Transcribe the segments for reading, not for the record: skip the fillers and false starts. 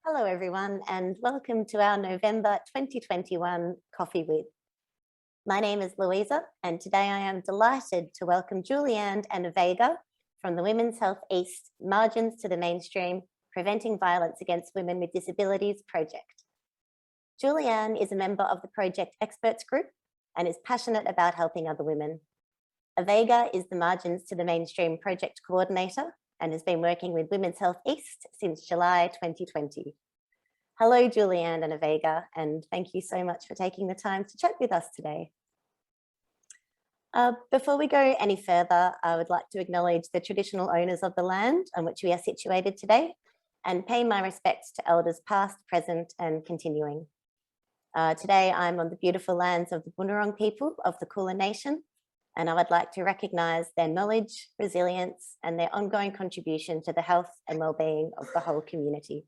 Hello everyone and welcome to our November 2021 Coffee With. My name is Louisa and today I am delighted to welcome Julianne and Avega from the Women's Health East Margins to the Mainstream Preventing Violence Against Women with Disabilities project. Julianne is a member of the project experts group and is passionate about helping other women. Avega is the Margins to the Mainstream project coordinator and has been working with Women's Health East since July 2020. Hello, Julianne and Avega, and thank you so much for taking the time to chat with us today. Before we go any further, I would like to acknowledge the traditional owners of the land on which we are situated today and pay my respects to elders past, present, and continuing. Today, I'm on the beautiful lands of the Bunurong people of the Kulin Nation, and I would like to recognise their knowledge, resilience, and their ongoing contribution to the health and well-being of the whole community.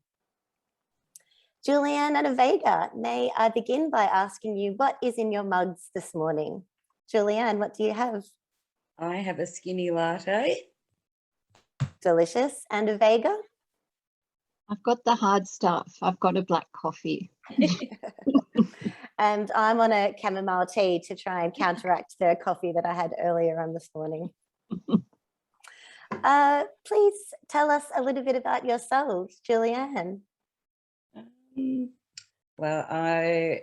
Julianne and Avega, may I begin by asking you what is in your mugs this morning? Julianne, what do you have? I have a skinny latte. Delicious. And Avega? I've got the hard stuff. I've got a black coffee. And I'm on a chamomile tea to try and counteract the coffee that I had earlier on this morning. Please tell us a little bit about yourselves, Julianne. Well, I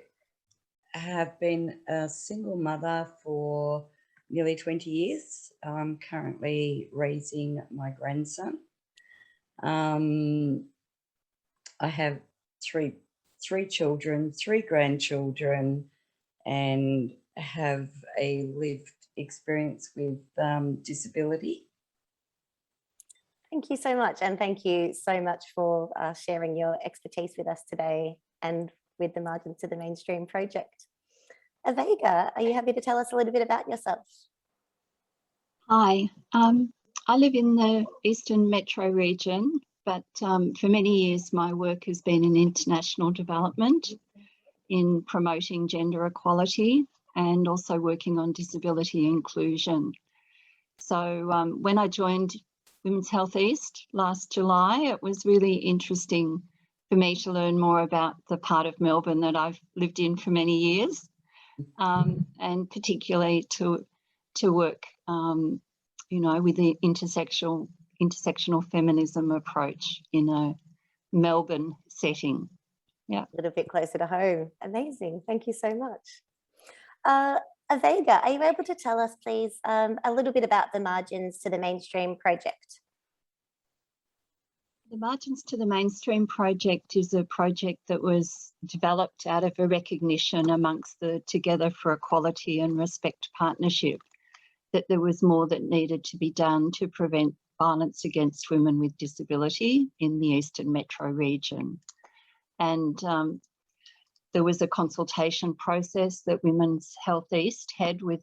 have been a single mother for nearly 20 years. I'm currently raising my grandson. I have three children, 3 grandchildren, and have a lived experience with disability. Thank you so much. And thank you so much for sharing your expertise with us today and with the Margins to the Mainstream project. Avega, are you happy to tell us a little bit about yourself? Hi, I live in the Eastern Metro region, but for many years my work has been in international development, in promoting gender equality and also working on disability inclusion. So when I joined Women's Health East last July, it was really interesting for me to learn more about the part of Melbourne that I've lived in for many years, and particularly to work, with the intersectional feminism approach in a Melbourne setting. Yeah, A little bit closer to home. Amazing. Thank you so much. Avega, are you able to tell us, please, a little bit about the Margins to the Mainstream project? the Margins to the Mainstream project is a project that was developed out of a recognition amongst the Together for Equality and Respect partnership that there was more that needed to be done to prevent violence against women with disability in the Eastern Metro region. And there was a consultation process that Women's Health East had with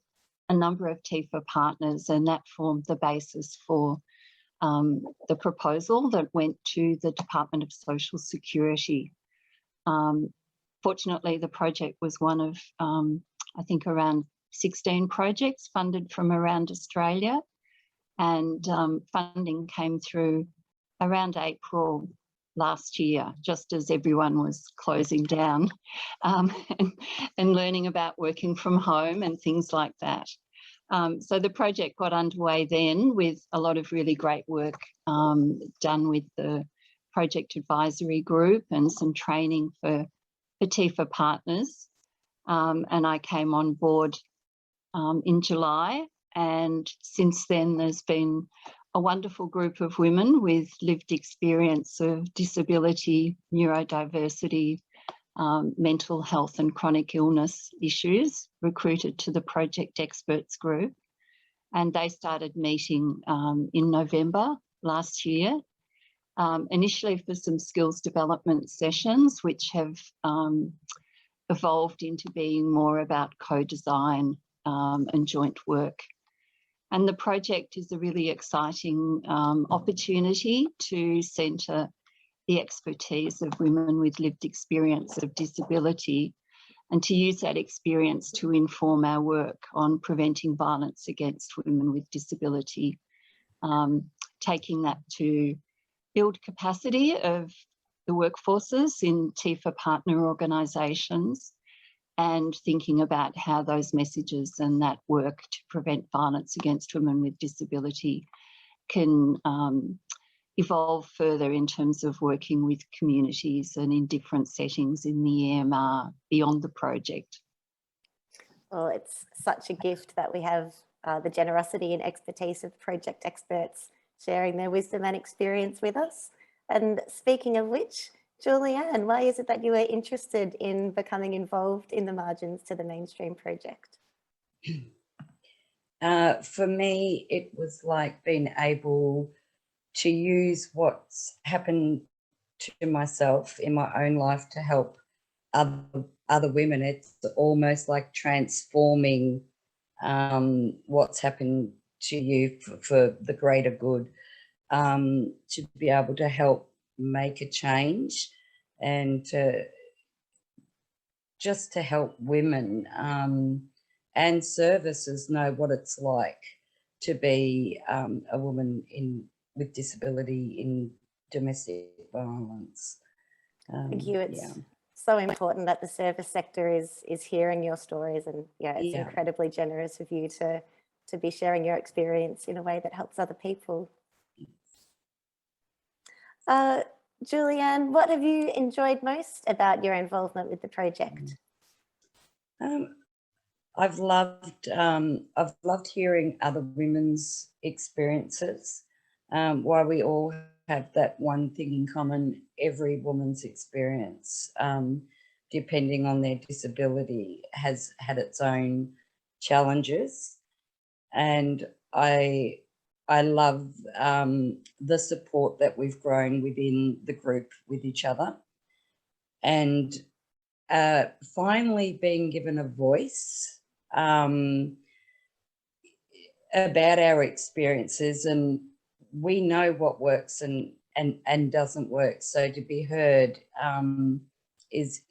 a number of TIFA partners, and that formed the basis for the proposal that went to the Department of Social Security. Fortunately, the project was one of, I think, around 16 projects funded from around Australia, and funding came through around April last year, just as everyone was closing down and learning about working from home and things like that. So the project got underway then with a lot of really great work done with the project advisory group and some training for TIFA partners. And I came on board in July, and since then there's been a wonderful group of women with lived experience of disability, neurodiversity, mental health and chronic illness issues recruited to the project experts group, and they started meeting in November last year, initially for some skills development sessions which have evolved into being more about co-design and joint work. And the project is a really exciting opportunity to centre the expertise of women with lived experience of disability and to use that experience to inform our work on preventing violence against women with disability, taking that to build capacity of the workforces in TIFA partner organisations, and thinking about how those messages and that work to prevent violence against women with disability can evolve further in terms of working with communities and in different settings in the EMR beyond the project. Well, it's such a gift that we have the generosity and expertise of project experts sharing their wisdom and experience with us. And speaking of which, Julianne, why is it that you were interested in becoming involved in the Margins to the Mainstream project? For me, it was like being able to use what's happened to myself in my own life to help other women. It's almost like transforming what's happened to you for the greater good, to be able to help make a change and just to help women and services know what it's like to be a woman with disability in domestic violence. Thank you. It's so important that the service sector is hearing your stories, and it's incredibly generous of you to be sharing your experience in a way that helps other people. Julianne, what have you enjoyed most about your involvement with the project? I've loved hearing other women's experiences. While we all have that one thing in common, every woman's experience, depending on their disability, has had its own challenges, and I love the support that we've grown within the group with each other, and finally being given a voice about our experiences, and we know what works and doesn't work. So to be heard is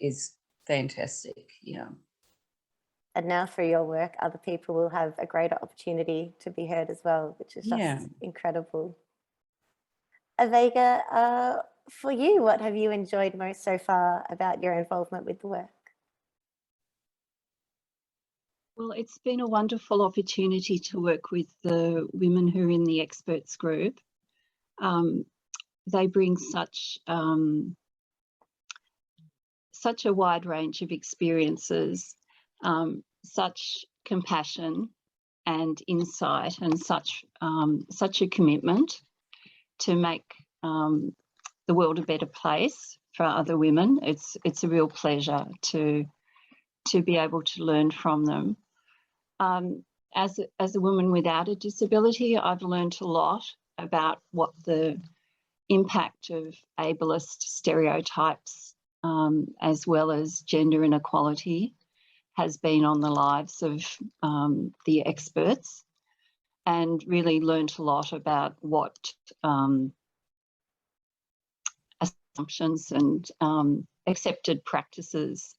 fantastic. Yeah. And now through your work, other people will have a greater opportunity to be heard as well, which is just incredible. Avega, for you, what have you enjoyed most so far about your involvement with the work? Well, it's been a wonderful opportunity to work with the women who are in the experts group. They bring such a wide range of experiences, such compassion and insight, and such a commitment to make the world a better place for other women. It's a real pleasure to be able to learn from them. As a woman without a disability, I've learned a lot about what the impact of ableist stereotypes, as well as gender inequality, has been on the lives of the experts, and really learned a lot about what assumptions and accepted practices,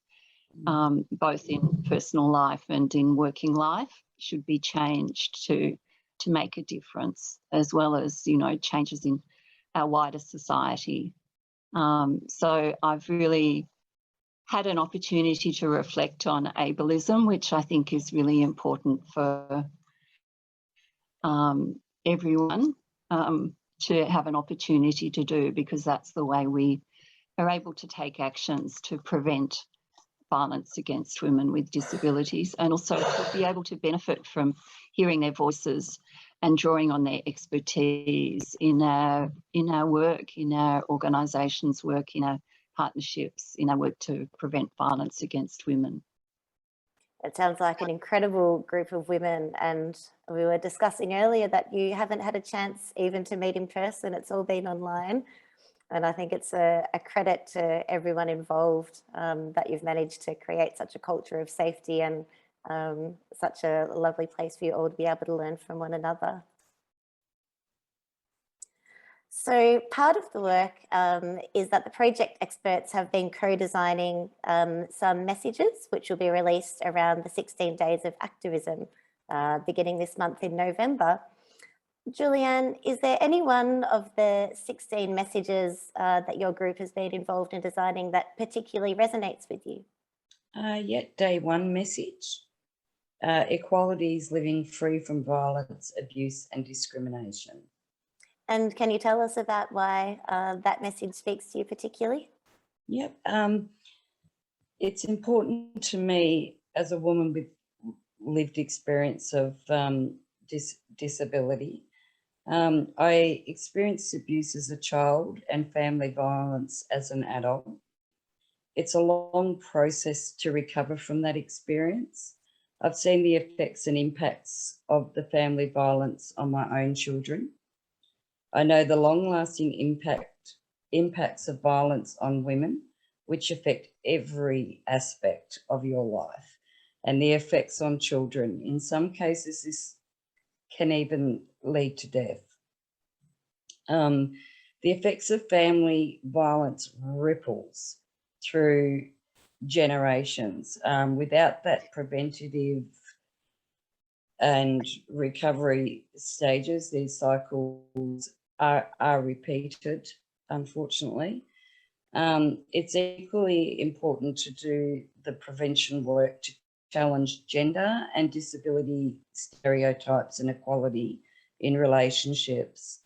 both in personal life and in working life, should be changed to make a difference, as well as, changes in our wider society. So I've really had an opportunity to reflect on ableism, which I think is really important for everyone to have an opportunity to do, because that's the way we are able to take actions to prevent violence against women with disabilities, and also to be able to benefit from hearing their voices and drawing on their expertise in our work, in our organisations' work, in our partnerships, in our work to prevent violence against women. It sounds like an incredible group of women, and we were discussing earlier that you haven't had a chance even to meet in person. It's all been online. And I think it's a credit to everyone involved that you've managed to create such a culture of safety and such a lovely place for you all to be able to learn from one another. So part of the work is that the project experts have been co-designing some messages which will be released around the 16 days of activism beginning this month in November. Julianne, is there any one of the 16 messages that your group has been involved in designing that particularly resonates with you? Yet day one message, equality is living free from violence, abuse and discrimination. And can you tell us about why that message speaks to you particularly? Yep. It's important to me as a woman with lived experience of disability. I experienced abuse as a child and family violence as an adult. It's a long process to recover from that experience. I've seen the effects and impacts of the family violence on my own children. I know the long-lasting impacts of violence on women, which affect every aspect of your life, and the effects on children. In some cases, this can even lead to death. The effects of family violence ripples through generations. Without that preventative and recovery stages, these cycles are repeated, unfortunately. It's equally important to do the prevention work to challenge gender and disability stereotypes and equality in relationships.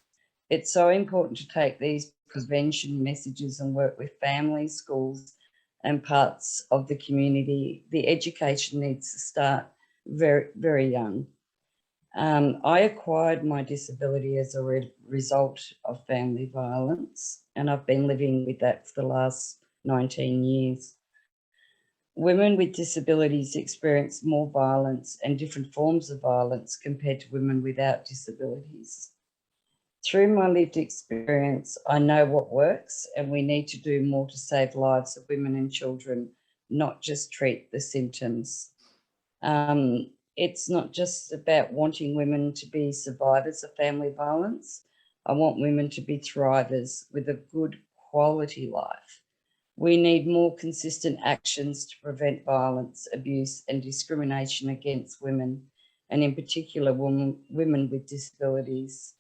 It's so important to take these prevention messages and work with families, schools, and parts of the community. The education needs to start very, very young. I acquired my disability as a result of family violence, and I've been living with that for the last 19 years. Women with disabilities experience more violence and different forms of violence compared to women without disabilities. Through my lived experience, I know what works, and we need to do more to save lives of women and children, not just treat the symptoms. It's not just about wanting women to be survivors of family violence. I want women to be thrivers with a good quality life. We need more consistent actions to prevent violence, abuse and discrimination against women, and in particular women with disabilities.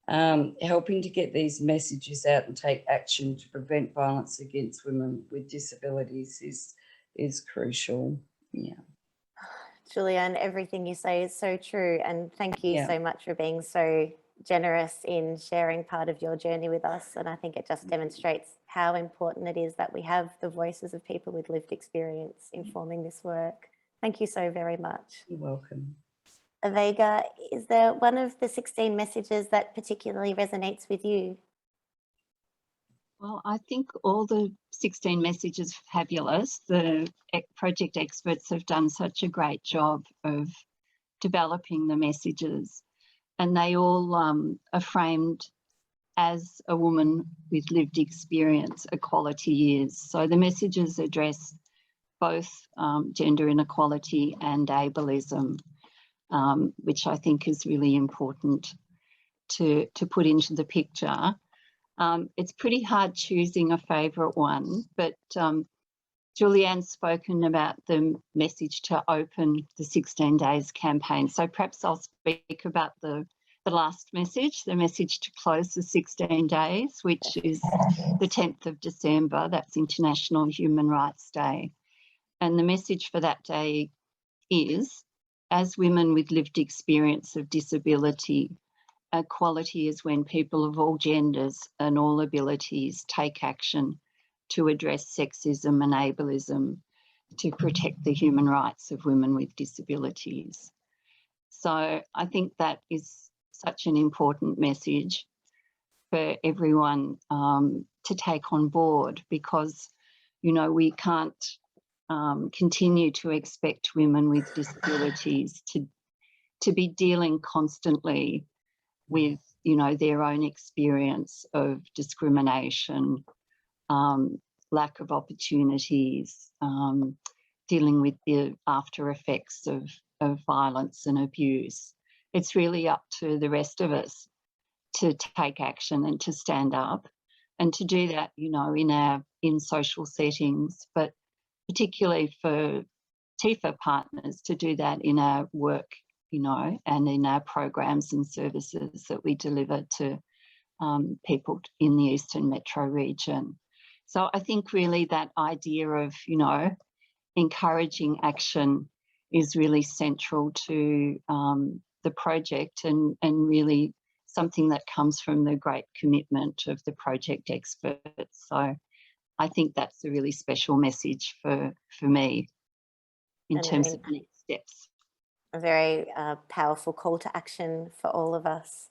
Helping to get these messages out and take action to prevent violence against women with disabilities is crucial. Yeah. Julianne, everything you say is so true. And thank you so much for being so generous in sharing part of your journey with us. And I think it just demonstrates how important it is that we have the voices of people with lived experience informing this work. Thank you so very much. You're welcome. Avega, is there one of the 16 messages that particularly resonates with you? Well, I think all the 16 messages are fabulous. The project experts have done such a great job of developing the messages, and they all are framed as a woman with lived experience, equality is. So the messages address both gender inequality and ableism, which I think is really important to put into the picture. It's pretty hard choosing a favourite one, but Julianne's spoken about the message to open the 16 Days campaign. So perhaps I'll speak about the last message, the message to close the 16 days, which is the 10th of December. That's International Human Rights Day. And the message for that day is, as women with lived experience of disability, equality is when people of all genders and all abilities take action to address sexism and ableism, to protect the human rights of women with disabilities. So I think that is such an important message for everyone to take on board, because, you know, we can't continue to expect women with disabilities to be dealing constantly with, you know, their own experience of discrimination, lack of opportunities, dealing with the after effects of violence and abuse. It's really up to the rest of us to take action and to stand up, and to do that, you know, in social settings, but particularly for TIFA partners, to do that in our work you know, and in our programs and services that we deliver to people in the Eastern Metro region. So I think really that idea of, you know, encouraging action is really central to the project, and really something that comes from the great commitment of the project experts. So I think that's a really special message for me in terms of next steps. A very powerful call to action for all of us.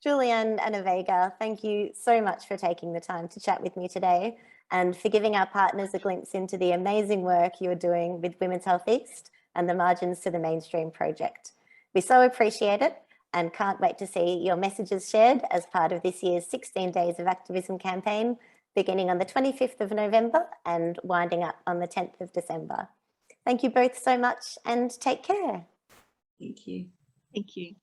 Julianne and Avega, thank you so much for taking the time to chat with me today and for giving our partners a glimpse into the amazing work you're doing with Women's Health East and the Margins to the Mainstream project. We so appreciate it and can't wait to see your messages shared as part of this year's 16 Days of Activism campaign, beginning on the 25th of November and winding up on the 10th of December. Thank you both so much and take care. Thank you. Thank you.